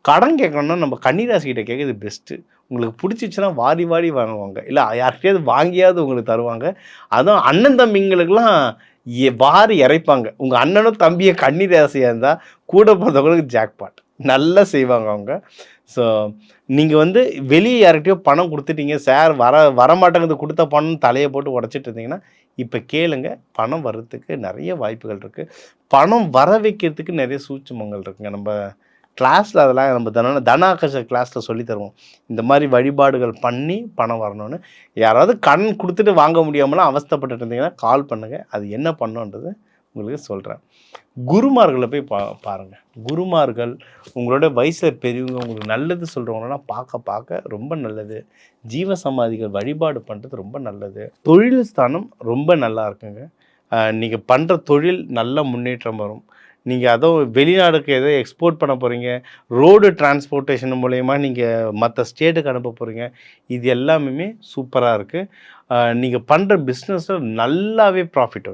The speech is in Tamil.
கடன் கேட்கணும்னா நம்ம கன்னிராசிக்கிட்ட கேட்குறது பெஸ்ட்டு. உங்களுக்கு பிடிச்சிச்சுன்னா வாரி வாரி வாங்குவாங்க. இல்ல யார்கிட்டயாவது வாங்கியாவது உங்களுக்கு தருவாங்க. அதுவும் அண்ணன் தம்பிங்களுக்கெல்லாம் வாரி இறைப்பாங்க. உங்க அண்ணனும் தம்பியும் கன்னிராசியா இருந்தா கூட பிறந்தவங்களுக்கு ஜாக்பாட். நல்லா செய்வாங்க அவங்க. ஸோ நீங்க வந்து வெளிய யார்கிட்டயோ பணம் குடுத்துட்டீங்க. சார் வரமாட்டேங்குது குடுத்த பணம்னு தலைய போட்டு உடைச்சிட்டு இருந்தீங்கன்னா, இப்ப கேளுங்க. பணம் வர்றதுக்கு நெறைய வாய்ப்புகள் இருக்கு. பணம் வர வைக்கிறதுக்கு நெறைய சூட்சுமங்கள் இருக்குங்க. நம்ப கிளாஸ்ல அதெல்லாம் நம்ம தன ஆகாஷ கிளாஸ்ல சொல்லி தருவோம். இந்த மாரி வழிபாடுகள் பண்ணி பணம் வரணும்னு. யாராவது கடன் குடுத்துட்டு வாங்க முடியாமலாம் அவஸ்தைப்பட்டுட்டு இருந்தீங்கன்னா, கால் பண்ணுங்க. அது என்ன பண்ணுன்றது உங்களுக்கு சொல்றேன். குருமார்கள போய் பாருங்க. குருமார்கள் உங்களோட வயசுல பெரியவங்க உங்களுக்கு நல்லது சொல்றவங்களலாம் பார்க்க ரொம்ப நல்லது. ஜீவ சமாதிகள் வழிபாடு பண்றது ரொம்ப நல்லது. தொழில் ஸ்தானம் ரொம்ப நல்லா இருக்குங்க. நீங்க பண்ற தொழில் நல்ல முன்னேற்றம் வரும். நீங்க அதுவும் வெளிநாடுக்கு ஏதோ எக்ஸ்போர்ட் பண்ண போறீங்க. ரோடு டிரான்ஸ்போர்ட்டேஷன் மூலியமா நீங்க மத்த ஸ்டேட்டுக்கு அனுப்ப போறீங்க. இது எல்லாமுமே சூப்பரா இருக்கு. நீங்க பண்ற பிசினஸ்ல நல்லாவே ப்ராஃபிட் வரும்.